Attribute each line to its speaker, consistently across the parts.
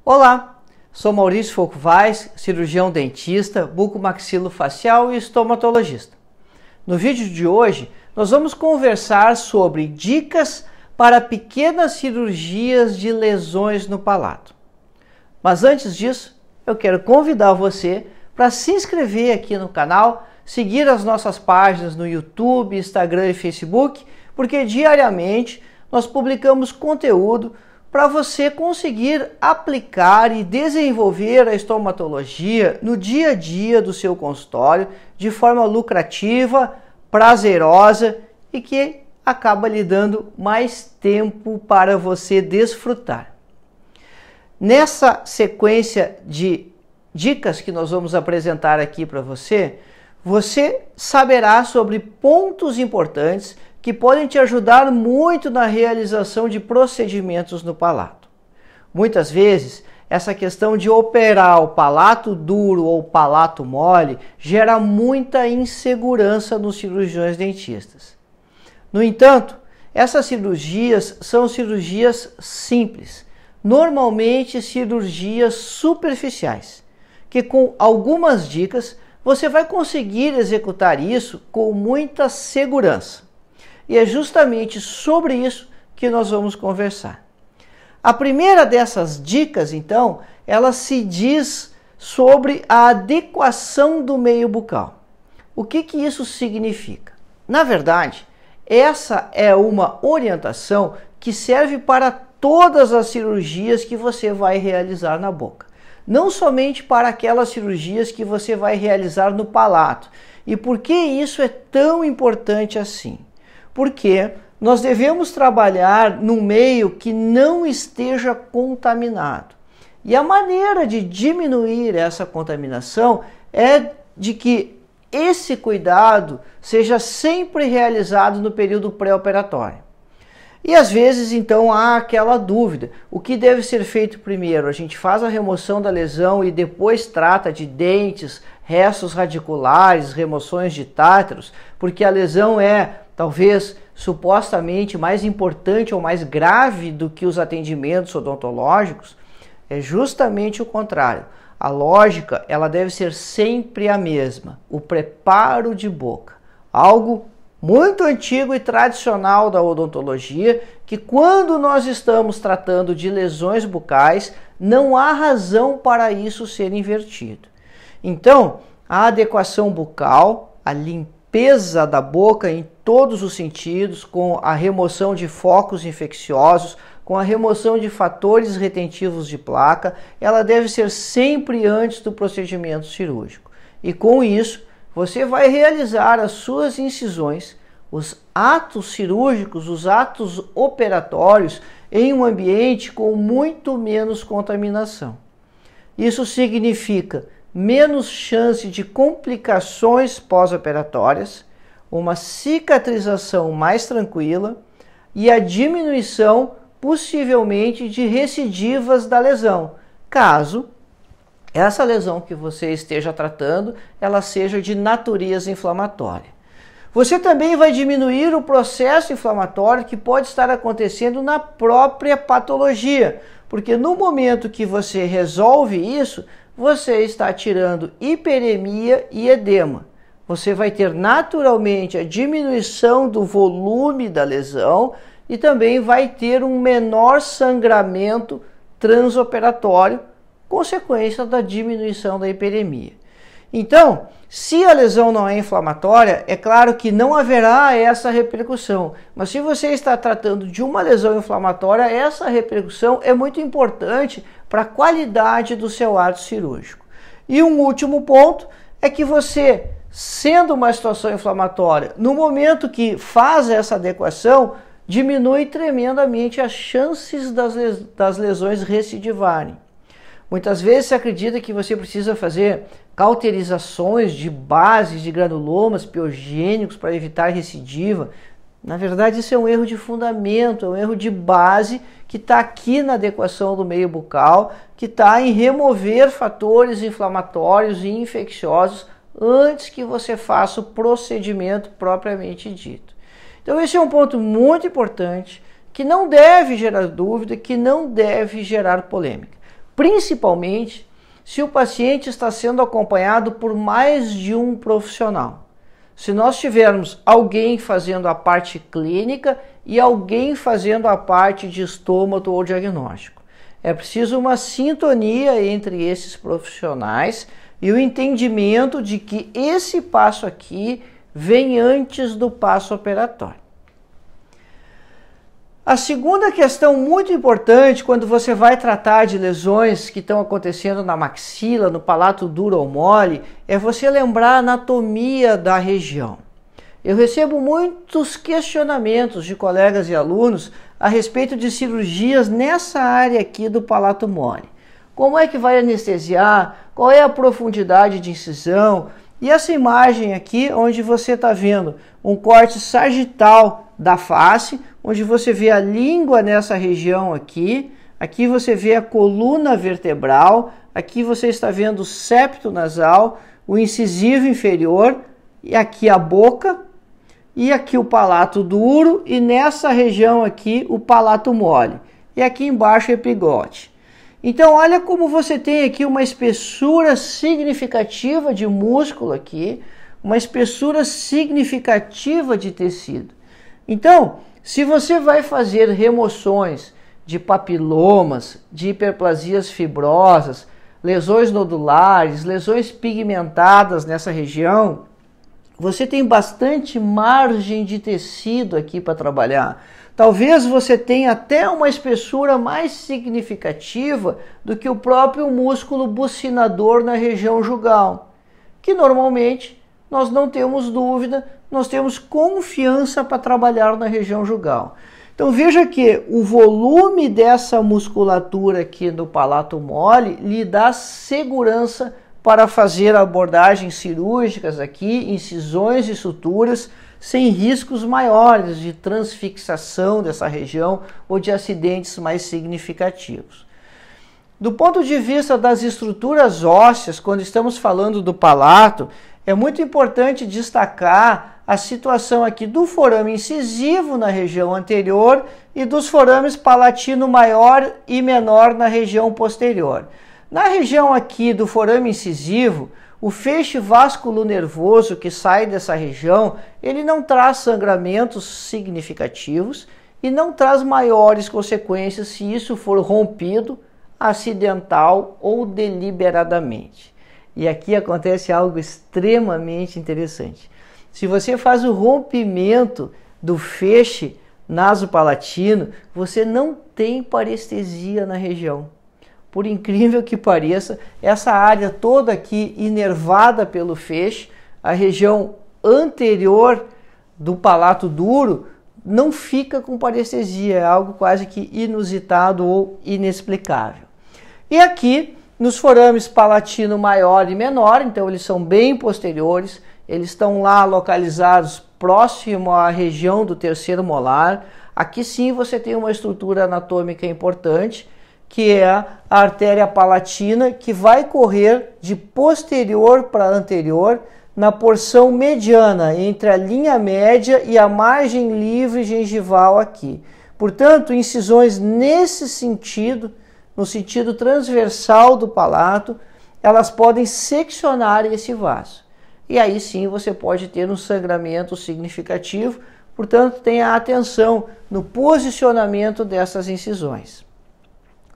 Speaker 1: Olá, sou Maurício Folcovais, cirurgião dentista, bucomaxilofacial e estomatologista. No vídeo de hoje, nós vamos conversar sobre dicas para pequenas cirurgias de lesões no palato. Mas antes disso, eu quero convidar você para se inscrever aqui no canal, seguir as nossas páginas no YouTube, Instagram e Facebook, porque diariamente nós publicamos conteúdo para você conseguir aplicar e desenvolver a estomatologia no dia a dia do seu consultório de forma lucrativa, prazerosa e que acaba lhe dando mais tempo para você desfrutar. Nessa sequência de dicas que nós vamos apresentar aqui para você, você saberá sobre pontos importantes que podem te ajudar muito na realização de procedimentos no palato. Muitas vezes, essa questão de operar o palato duro ou palato mole gera muita insegurança nos cirurgiões dentistas. No entanto, essas cirurgias são cirurgias simples, normalmente cirurgias superficiais, que com algumas dicas você vai conseguir executar isso com muita segurança. E é justamente sobre isso que nós vamos conversar. A primeira dessas dicas, então, ela se diz sobre a adequação do meio bucal. O que isso significa? Na verdade, essa é uma orientação que serve para todas as cirurgias que você vai realizar na boca. Não somente para aquelas cirurgias que você vai realizar no palato. E por que isso é tão importante assim? Porque nós devemos trabalhar num meio que não esteja contaminado. E a maneira de diminuir essa contaminação é de que esse cuidado seja sempre realizado no período pré-operatório. E às vezes, então, há aquela dúvida. O que deve ser feito primeiro? A gente faz a remoção da lesão e depois trata de dentes, restos radiculares, remoções de tátaros, porque a lesão é, talvez, supostamente mais importante ou mais grave do que os atendimentos odontológicos? É justamente o contrário. A lógica, ela deve ser sempre a mesma. O preparo de boca. Algo muito antigo e tradicional da odontologia, que quando nós estamos tratando de lesões bucais, não há razão para isso ser invertido. Então, a adequação bucal, a limpeza da boca em todos os sentidos, com a remoção de focos infecciosos, com a remoção de fatores retentivos de placa, ela deve ser sempre antes do procedimento cirúrgico. E com isso, você vai realizar as suas incisões, os atos cirúrgicos, os atos operatórios em um ambiente com muito menos contaminação. Isso significa menos chance de complicações pós-operatórias, uma cicatrização mais tranquila e a diminuição possivelmente de recidivas da lesão, caso essa lesão que você esteja tratando, ela seja de natureza inflamatória. Você também vai diminuir o processo inflamatório que pode estar acontecendo na própria patologia, porque no momento que você resolve isso, você está tirando hiperemia e edema. Você vai ter naturalmente a diminuição do volume da lesão e também vai ter um menor sangramento transoperatório, consequência da diminuição da hiperemia. Então, se a lesão não é inflamatória, é claro que não haverá essa repercussão. Mas se você está tratando de uma lesão inflamatória, essa repercussão é muito importante para a qualidade do seu ato cirúrgico. E um último ponto é que você, sendo uma situação inflamatória, no momento que faz essa adequação, diminui tremendamente as chances das lesões recidivarem. Muitas vezes se acredita que você precisa fazer cauterizações de bases de granulomas piogênicos para evitar recidiva. Na verdade, isso é um erro de fundamento, é um erro de base que está aqui na adequação do meio bucal, que está em remover fatores inflamatórios e infecciosos antes que você faça o procedimento propriamente dito. Então esse é um ponto muito importante, que não deve gerar dúvida, que não deve gerar polêmica. principalmente se o paciente está sendo acompanhado por mais de um profissional. Se nós tivermos alguém fazendo a parte clínica e alguém fazendo a parte de estômago ou diagnóstico. É preciso uma sintonia entre esses profissionais e o entendimento de que esse passo aqui vem antes do passo operatório. A segunda questão muito importante quando você vai tratar de lesões que estão acontecendo na maxila, no palato duro ou mole, é você lembrar a anatomia da região. Eu recebo muitos questionamentos de colegas e alunos a respeito de cirurgias nessa área aqui do palato mole. Como é que vai anestesiar? Qual é a profundidade de incisão? E essa imagem aqui, onde você está vendo um corte sagital da face, onde você vê a língua nessa região aqui, aqui você vê a coluna vertebral, aqui você está vendo o septo nasal, o incisivo inferior, e aqui a boca, e aqui o palato duro, e nessa região aqui o palato mole, e aqui embaixo o epiglote. Então olha como você tem aqui uma espessura significativa de músculo aqui, uma espessura significativa de tecido. Então, se você vai fazer remoções de papilomas, de hiperplasias fibrosas, lesões nodulares, lesões pigmentadas nessa região, você tem bastante margem de tecido aqui para trabalhar. Talvez você tenha até uma espessura mais significativa do que o próprio músculo bucinador na região jugal, que normalmente nós não temos dúvida, nós temos confiança para trabalhar na região jugal. Então veja que o volume dessa musculatura aqui do palato mole lhe dá segurança para fazer abordagens cirúrgicas aqui, incisões e suturas, sem riscos maiores de transfixação dessa região ou de acidentes mais significativos. Do ponto de vista das estruturas ósseas, quando estamos falando do palato, é muito importante destacar a situação aqui do forame incisivo na região anterior e dos forames palatino maior e menor na região posterior. Na região aqui do forame incisivo, o feixe vasculonervoso que sai dessa região, ele não traz sangramentos significativos e não traz maiores consequências se isso for rompido, acidental ou deliberadamente. E aqui acontece algo extremamente interessante. Se você faz o rompimento do feixe nasopalatino, você não tem parestesia na região. Por incrível que pareça, essa área toda aqui inervada pelo feixe, a região anterior do palato duro, não fica com parestesia, é algo quase que inusitado ou inexplicável. E aqui, nos forames palatino maior e menor, então eles são bem posteriores, eles estão lá localizados próximo à região do terceiro molar. Aqui sim você tem uma estrutura anatômica importante, que é a artéria palatina, que vai correr de posterior para anterior na porção mediana, entre a linha média e a margem livre gengival aqui. Portanto, incisões nesse sentido, no sentido transversal do palato, elas podem seccionar esse vaso. E aí sim você pode ter um sangramento significativo, portanto tenha atenção no posicionamento dessas incisões.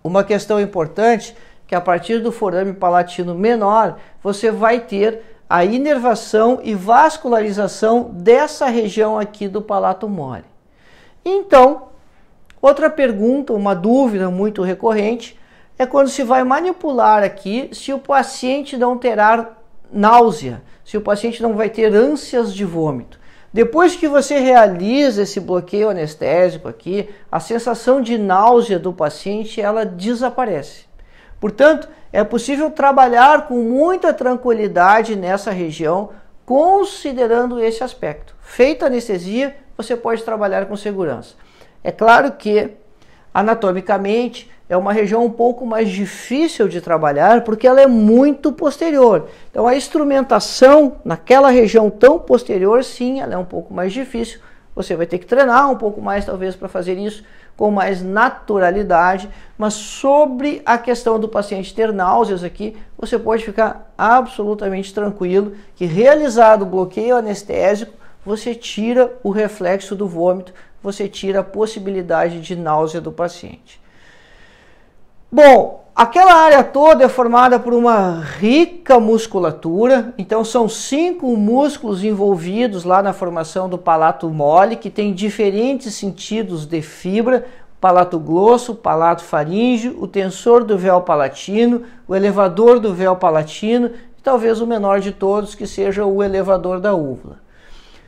Speaker 1: Uma questão importante é que a partir do forame palatino menor, você vai ter a inervação e vascularização dessa região aqui do palato mole. Então, outra pergunta, uma dúvida muito recorrente, é quando se vai manipular aqui se o paciente não terá náusea, se o paciente não vai ter ânsias de vômito. Depois que você realiza esse bloqueio anestésico aqui, a sensação de náusea do paciente ela desaparece. Portanto, é possível trabalhar com muita tranquilidade nessa região, considerando esse aspecto. Feita a anestesia, você pode trabalhar com segurança. É claro que, anatomicamente, é uma região um pouco mais difícil de trabalhar porque ela é muito posterior. Então a instrumentação naquela região tão posterior, sim, ela é um pouco mais difícil. Você vai ter que treinar um pouco mais talvez para fazer isso com mais naturalidade, mas sobre a questão do paciente ter náuseas aqui, você pode ficar absolutamente tranquilo que realizado o bloqueio anestésico, você tira o reflexo do vômito, você tira a possibilidade de náusea do paciente. Bom, aquela área toda é formada por uma rica musculatura, então são 5 músculos envolvidos lá na formação do palato mole, que tem diferentes sentidos de fibra, palato grosso, palato faríngeo, o tensor do véu palatino, o elevador do véu palatino e talvez o menor de todos, que seja o elevador da úvula.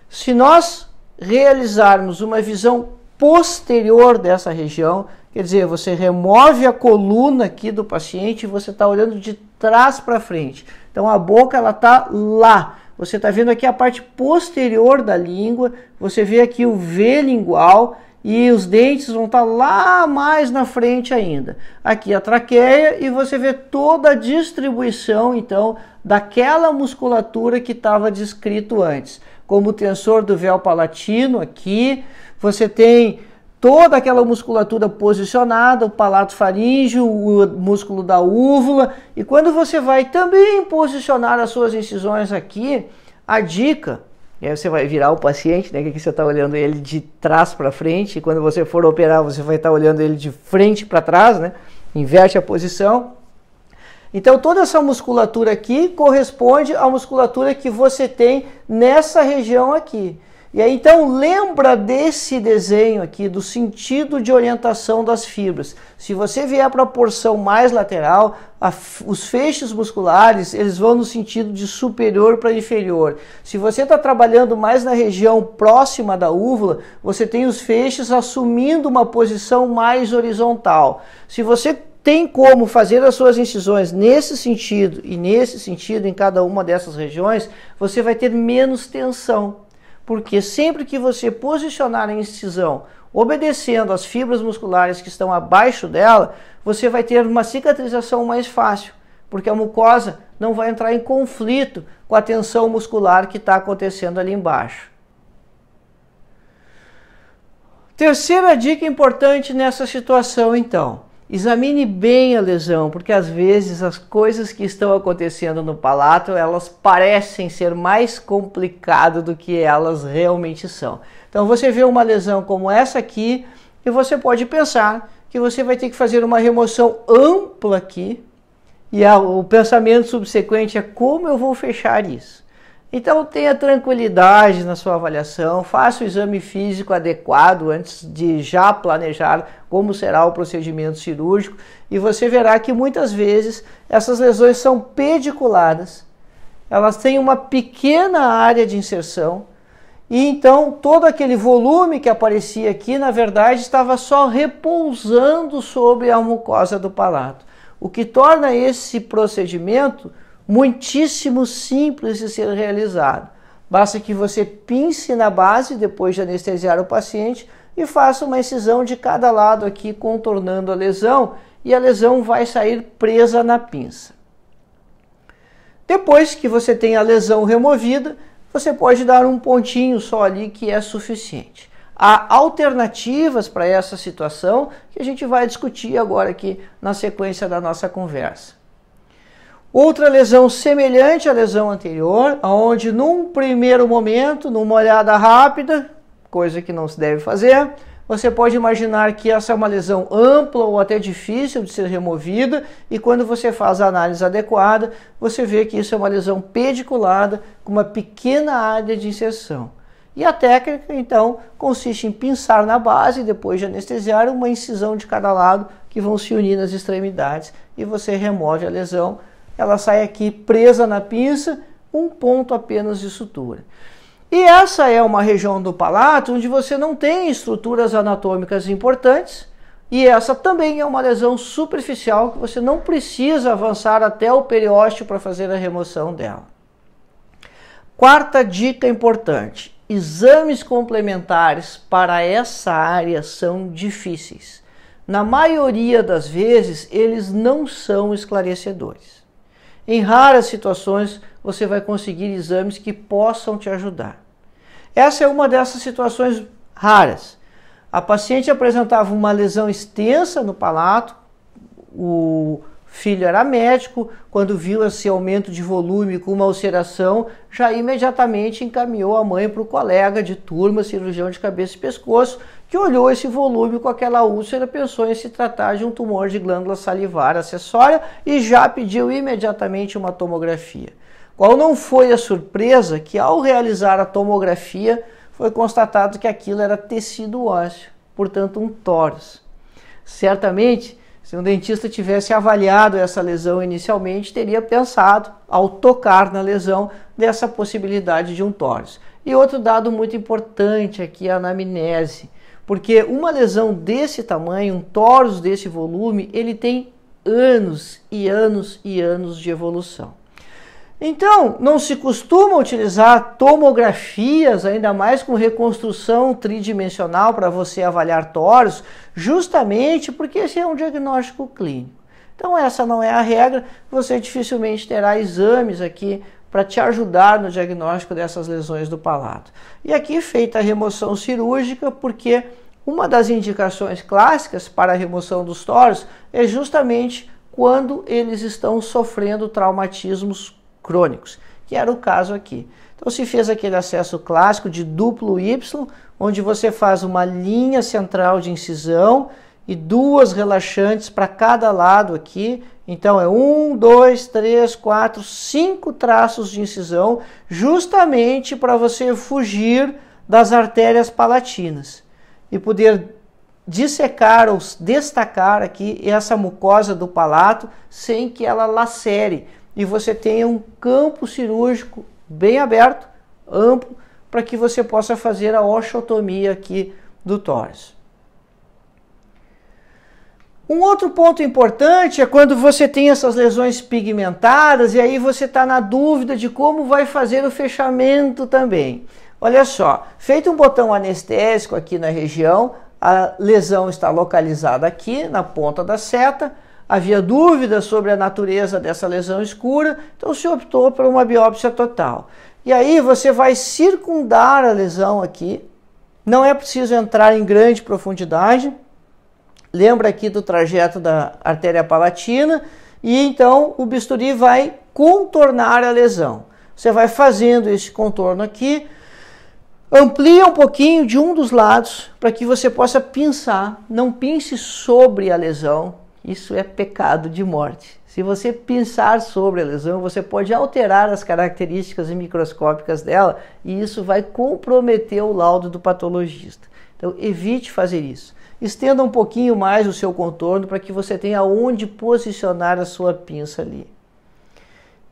Speaker 1: Se nós realizarmos uma visão posterior dessa região, quer dizer, você remove a coluna aqui do paciente e você está olhando de trás para frente. Então a boca ela está lá. Você está vendo aqui a parte posterior da língua, você vê aqui o V lingual e os dentes vão estar lá mais na frente ainda. Aqui a traqueia e você vê toda a distribuição então daquela musculatura que estava descrito antes. Como o tensor do véu palatino aqui, você tem toda aquela musculatura posicionada, o palato faríngeo, o músculo da úvula. E quando você vai também posicionar as suas incisões aqui, a dica, e aí você vai virar o paciente, né, que aqui você está olhando ele de trás para frente, e quando você for operar você vai estar olhando ele de frente para trás, né, inverte a posição. Então toda essa musculatura aqui corresponde à musculatura que você tem nessa região aqui. E aí então lembra desse desenho aqui, do sentido de orientação das fibras. Se você vier para a porção mais lateral, os feixes musculares eles vão no sentido de superior para inferior. Se você está trabalhando mais na região próxima da úvula, você tem os feixes assumindo uma posição mais horizontal. Se você tem como fazer as suas incisões nesse sentido e nesse sentido em cada uma dessas regiões, você vai ter menos tensão. Porque sempre que você posicionar a incisão obedecendo às fibras musculares que estão abaixo dela, você vai ter uma cicatrização mais fácil, porque a mucosa não vai entrar em conflito com a tensão muscular que está acontecendo ali embaixo. Terceira dica importante nessa situação, então. Examine bem a lesão, porque às vezes as coisas que estão acontecendo no palato, elas parecem ser mais complicadas do que elas realmente são. Então você vê uma lesão como essa aqui e você pode pensar que você vai ter que fazer uma remoção ampla aqui e o pensamento subsequente é como eu vou fechar isso. Então tenha tranquilidade na sua avaliação, faça o exame físico adequado antes de já planejar como será o procedimento cirúrgico e você verá que muitas vezes essas lesões são pediculadas, elas têm uma pequena área de inserção e então todo aquele volume que aparecia aqui na verdade estava só repousando sobre a mucosa do palato, o que torna esse procedimento muitíssimo simples de ser realizado. Basta que você pince na base depois de anestesiar o paciente e faça uma incisão de cada lado aqui contornando a lesão e a lesão vai sair presa na pinça. Depois que você tem a lesão removida, você pode dar um pontinho só ali que é suficiente. Há alternativas para essa situação que a gente vai discutir agora aqui na sequência da nossa conversa. Outra lesão semelhante à lesão anterior, onde num primeiro momento, numa olhada rápida, coisa que não se deve fazer, você pode imaginar que essa é uma lesão ampla ou até difícil de ser removida e quando você faz a análise adequada, você vê que isso é uma lesão pediculada com uma pequena área de inserção. E a técnica, então, consiste em pinçar na base, depois de anestesiar, uma incisão de cada lado que vão se unir nas extremidades e você remove a lesão. Ela sai aqui presa na pinça, um ponto apenas de sutura. E essa é uma região do palato onde você não tem estruturas anatômicas importantes e essa também é uma lesão superficial que você não precisa avançar até o periósteo para fazer a remoção dela. Quarta dica importante: exames complementares para essa área são difíceis. Na maioria das vezes, eles não são esclarecedores. Em raras situações, você vai conseguir exames que possam te ajudar. Essa é uma dessas situações raras. A paciente apresentava uma lesão extensa no palato, o filho era médico, quando viu esse aumento de volume com uma ulceração, já imediatamente encaminhou a mãe para o colega de turma, cirurgião de cabeça e pescoço, que olhou esse volume com aquela úlcera, pensou em se tratar de um tumor de glândula salivar acessória e já pediu imediatamente uma tomografia. Qual não foi a surpresa que ao realizar a tomografia foi constatado que aquilo era tecido ósseo, portanto um tórax. Certamente, se um dentista tivesse avaliado essa lesão inicialmente, teria pensado, ao tocar na lesão, dessa possibilidade de um tórax. E outro dado muito importante aqui é a anamnese, porque uma lesão desse tamanho, um tórax desse volume, ele tem anos e anos e anos de evolução. Então, não se costuma utilizar tomografias, ainda mais com reconstrução tridimensional para você avaliar tórax, justamente porque esse é um diagnóstico clínico. Então, essa não é a regra, você dificilmente terá exames aqui para te ajudar no diagnóstico dessas lesões do palato. E aqui feita a remoção cirúrgica, porque uma das indicações clássicas para a remoção dos tórax é justamente quando eles estão sofrendo traumatismos crônicos, que era o caso aqui. Então se fez aquele acesso clássico de duplo Y, onde você faz uma linha central de incisão e duas relaxantes para cada lado aqui. Então é 1, 2, 3, 4, 5 traços de incisão, justamente para você fugir das artérias palatinas e poder dissecar ou destacar aqui essa mucosa do palato sem que ela lacere, e você tenha um campo cirúrgico bem aberto, amplo, para que você possa fazer a osteotomia aqui do tórax. Um outro ponto importante é quando você tem essas lesões pigmentadas e aí você está na dúvida de como vai fazer o fechamento também. Olha só, feito um botão anestésico aqui na região, a lesão está localizada aqui na ponta da seta. Havia dúvida sobre a natureza dessa lesão escura, então se optou por uma biópsia total. E aí você vai circundar a lesão aqui, não é preciso entrar em grande profundidade, lembra aqui do trajeto da artéria palatina, e então o bisturi vai contornar a lesão. Você vai fazendo esse contorno aqui, amplia um pouquinho de um dos lados para que você possa pinçar, não pince sobre a lesão. Isso é pecado de morte. Se você pinçar sobre a lesão, você pode alterar as características microscópicas dela e isso vai comprometer o laudo do patologista. Então, evite fazer isso. Estenda um pouquinho mais o seu contorno para que você tenha onde posicionar a sua pinça ali.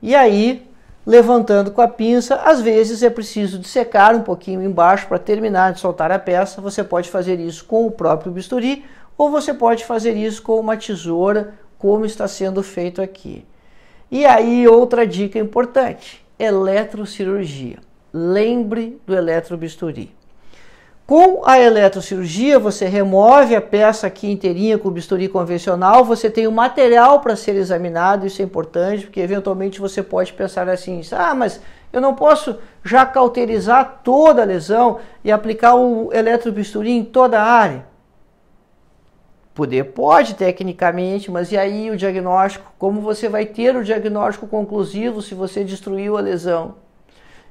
Speaker 1: E aí, levantando com a pinça, às vezes é preciso dissecar um pouquinho embaixo para terminar de soltar a peça. Você pode fazer isso com o próprio bisturi, ou você pode fazer isso com uma tesoura, como está sendo feito aqui. E aí, outra dica importante, eletrocirurgia. Lembre do eletrobisturi. Com a eletrocirurgia, você remove a peça aqui inteirinha com o bisturi convencional, você tem o material para ser examinado, isso é importante, porque eventualmente você pode pensar assim, mas eu não posso já cauterizar toda a lesão e aplicar o eletrobisturi em toda a área? Pode tecnicamente, mas e aí o diagnóstico? Como você vai ter o diagnóstico conclusivo se você destruiu a lesão?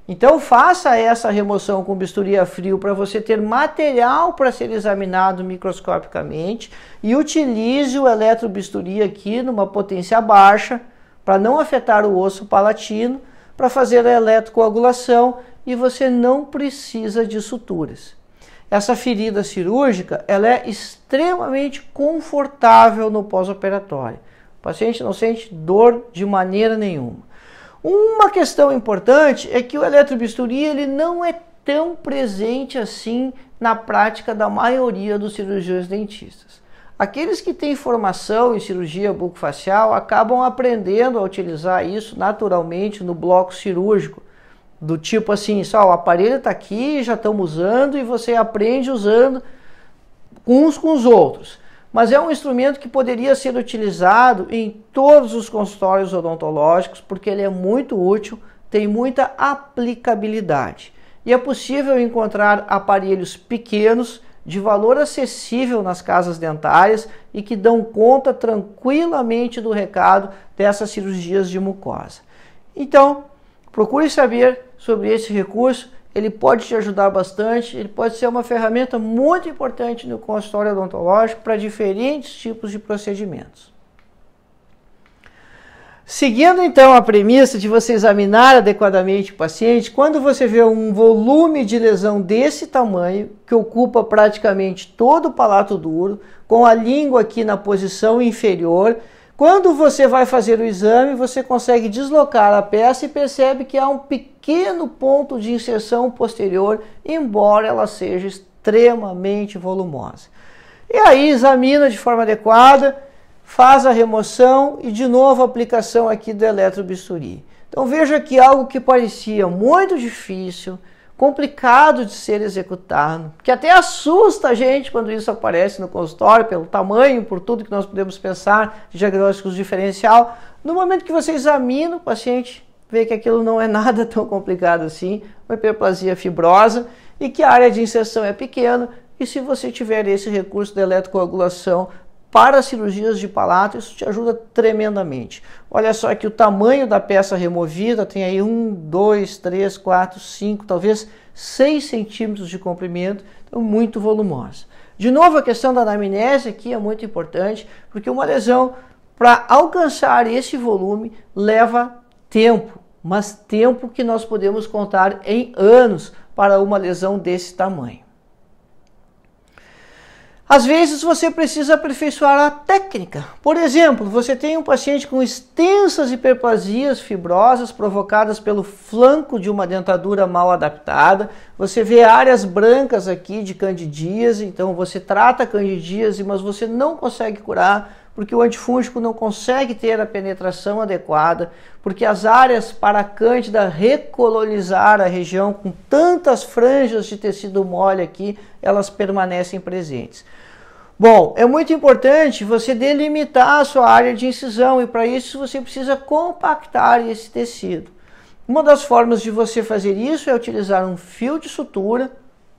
Speaker 1: Então faça essa remoção com bisturi a frio para você ter material para ser examinado microscopicamente e utilize o eletrobisturi aqui numa potência baixa para não afetar o osso palatino, para fazer a eletrocoagulação e você não precisa de suturas. Essa ferida cirúrgica ela é extremamente confortável no pós-operatório. O paciente não sente dor de maneira nenhuma. Uma questão importante é que o eletrobisturi ele não é tão presente assim na prática da maioria dos cirurgiões dentistas. Aqueles que têm formação em cirurgia bucofacial acabam aprendendo a utilizar isso naturalmente no bloco cirúrgico. Do tipo assim, o aparelho está aqui, já estamos usando e você aprende usando uns com os outros. Mas é um instrumento que poderia ser utilizado em todos os consultórios odontológicos porque ele é muito útil, tem muita aplicabilidade. E é possível encontrar aparelhos pequenos de valor acessível nas casas dentárias e que dão conta tranquilamente do recado dessas cirurgias de mucosa. Então, procure saber sobre esse recurso, ele pode te ajudar bastante, ele pode ser uma ferramenta muito importante no consultório odontológico para diferentes tipos de procedimentos. Seguindo então a premissa de você examinar adequadamente o paciente, quando você vê um volume de lesão desse tamanho, que ocupa praticamente todo o palato duro, com a língua aqui na posição inferior, quando você vai fazer o exame, você consegue deslocar a peça e percebe que há um pequeno ponto de inserção posterior, embora ela seja extremamente volumosa. E aí examina de forma adequada, faz a remoção e de novo a aplicação aqui do eletrobisturi. Então veja que algo que parecia muito difícil, complicado de ser executado, que até assusta a gente quando isso aparece no consultório, pelo tamanho, por tudo que nós podemos pensar de diagnósticos diferencial. No momento que você examina o paciente, vê que aquilo não é nada tão complicado assim, uma hiperplasia fibrosa e que a área de inserção é pequena, e se você tiver esse recurso de eletrocoagulação para cirurgias de palato, isso te ajuda tremendamente. Olha só que o tamanho da peça removida tem aí 1, 2, 3, 4, 5, talvez 6 centímetros de comprimento, então muito volumosa. De novo, a questão da anamnese aqui é muito importante, porque uma lesão, para alcançar esse volume, leva tempo, mas tempo que nós podemos contar em anos para uma lesão desse tamanho. Às vezes você precisa aperfeiçoar a técnica. Por exemplo, você tem um paciente com extensas hiperplasias fibrosas provocadas pelo flanco de uma dentadura mal adaptada. Você vê áreas brancas aqui de candidíase, então você trata a candidíase, mas você não consegue curar porque o antifúngico não consegue ter a penetração adequada, porque as áreas para cândida recolonizar a região com tantas franjas de tecido mole aqui, elas permanecem presentes. Bom, é muito importante você delimitar a sua área de incisão e para isso você precisa compactar esse tecido. Uma das formas de você fazer isso é utilizar um fio de sutura,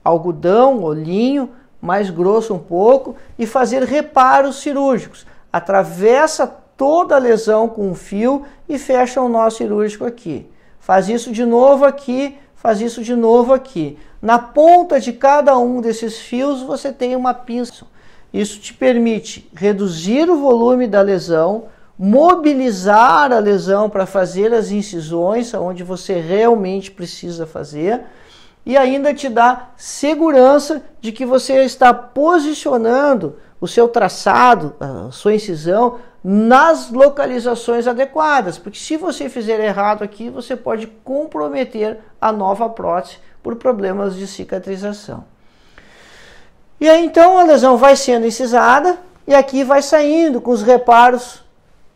Speaker 1: algodão ou linho, mais grosso um pouco, e fazer reparos cirúrgicos. Atravessa toda a lesão com um fio e fecha o nó cirúrgico aqui. Faz isso de novo aqui, faz isso de novo aqui. Na ponta de cada um desses fios você tem uma pinça. Isso te permite reduzir o volume da lesão, mobilizar a lesão para fazer as incisões onde você realmente precisa fazer e ainda te dá segurança de que você está posicionando o seu traçado, a sua incisão, nas localizações adequadas, porque se você fizer errado aqui, você pode comprometer a nova prótese por problemas de cicatrização. E aí então a lesão vai sendo incisada e aqui vai saindo com os reparos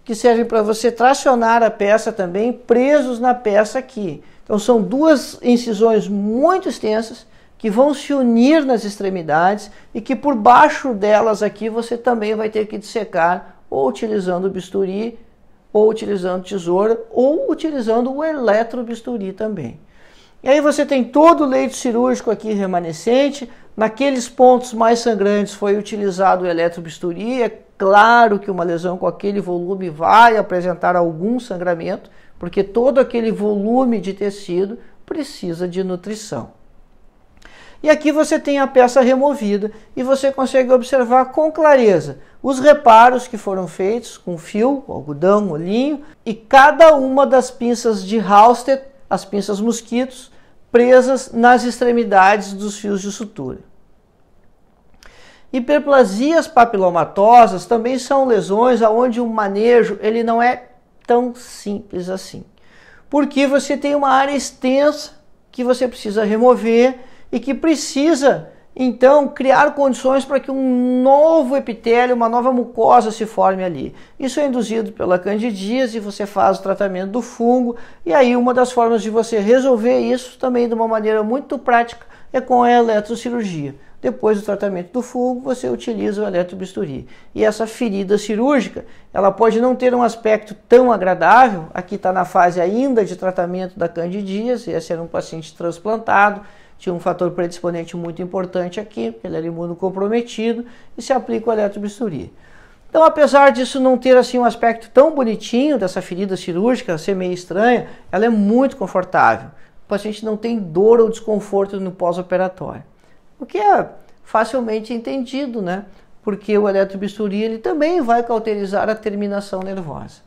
Speaker 1: que servem para você tracionar a peça também, presos na peça aqui. Então são duas incisões muito extensas que vão se unir nas extremidades e que por baixo delas aqui você também vai ter que dissecar ou utilizando o bisturi, ou utilizando tesoura, ou utilizando o eletrobisturi também. E aí você tem todo o leito cirúrgico aqui remanescente. Naqueles pontos mais sangrantes foi utilizado o eletrobisturi. É claro que uma lesão com aquele volume vai apresentar algum sangramento, porque todo aquele volume de tecido precisa de nutrição. E aqui você tem a peça removida e você consegue observar com clareza os reparos que foram feitos com fio, algodão, linho e cada uma das pinças de Halsted, as pinças mosquitos, presas nas extremidades dos fios de sutura. Hiperplasias papilomatosas também são lesões onde o manejo ele não é tão simples assim. Porque você tem uma área extensa que você precisa remover e que precisa, então, criar condições para que um novo epitélio, uma nova mucosa se forme ali. Isso é induzido pela candidíase, você faz o tratamento do fungo, e aí uma das formas de você resolver isso também de uma maneira muito prática é com a eletrocirurgia. Depois do tratamento do fungo, você utiliza o eletrobisturi. E essa ferida cirúrgica, ela pode não ter um aspecto tão agradável, aqui está na fase ainda de tratamento da candidíase, esse era um paciente transplantado, tinha um fator predisponente muito importante aqui, ele era imunocomprometido, e se aplica o eletrobisturi. Então, apesar disso não ter assim um aspecto tão bonitinho dessa ferida cirúrgica, ser meio estranha, ela é muito confortável. O paciente não tem dor ou desconforto no pós-operatório, o que é facilmente entendido, né? Porque o eletrobisturi ele também vai cauterizar a terminação nervosa.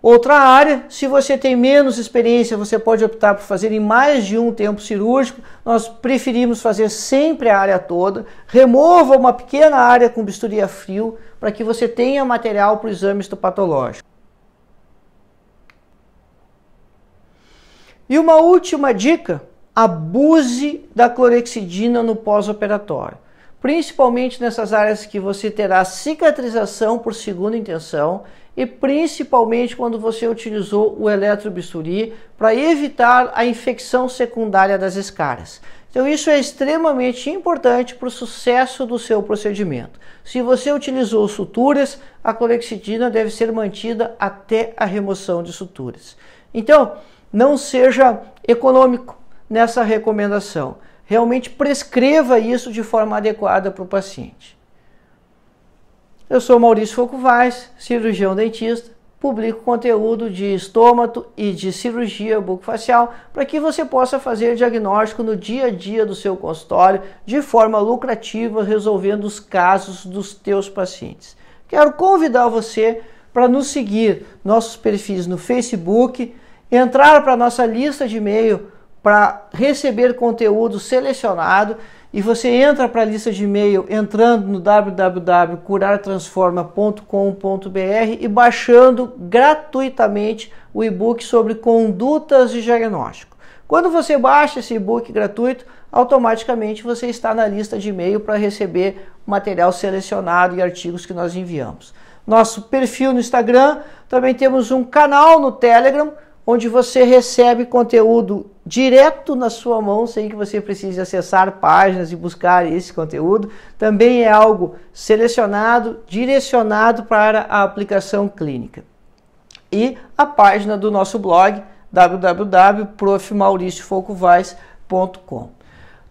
Speaker 1: Outra área, se você tem menos experiência, você pode optar por fazer em mais de um tempo cirúrgico. Nós preferimos fazer sempre a área toda. Remova uma pequena área com bisturi a frio para que você tenha material para o exame histopatológico. E uma última dica, abuse da clorexidina no pós-operatório. Principalmente nessas áreas que você terá cicatrização por segunda intenção e principalmente quando você utilizou o eletrobisturi para evitar a infecção secundária das escaras. Então isso é extremamente importante para o sucesso do seu procedimento. Se você utilizou suturas, a clorexidina deve ser mantida até a remoção de suturas. Então, não seja econômico nessa recomendação. Realmente prescreva isso de forma adequada para o paciente. Eu sou Maurício Foucault Vaz, cirurgião dentista, publico conteúdo de estômato e de cirurgia bucofacial para que você possa fazer diagnóstico no dia a dia do seu consultório de forma lucrativa, resolvendo os casos dos teus pacientes. Quero convidar você para nos seguir nossos perfis no Facebook, entrar para a nossa lista de e-mail para receber conteúdo selecionado, e você entra para a lista de e-mail entrando no www.curartransforma.com.br e baixando gratuitamente o e-book sobre condutas de diagnóstico. Quando você baixa esse e-book gratuito, automaticamente você está na lista de e-mail para receber material selecionado e artigos que nós enviamos. Nosso perfil no Instagram, também temos um canal no Telegram, onde você recebe conteúdo direto na sua mão, sem que você precise acessar páginas e buscar esse conteúdo. Também é algo selecionado, direcionado para a aplicação clínica. E a página do nosso blog, www.profmauriciofoucaultvaz.com.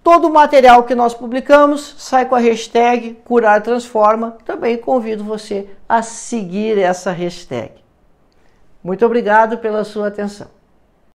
Speaker 1: Todo o material que nós publicamos sai com a hashtag CurarTransforma. Também convido você a seguir essa hashtag. Muito obrigado pela sua atenção.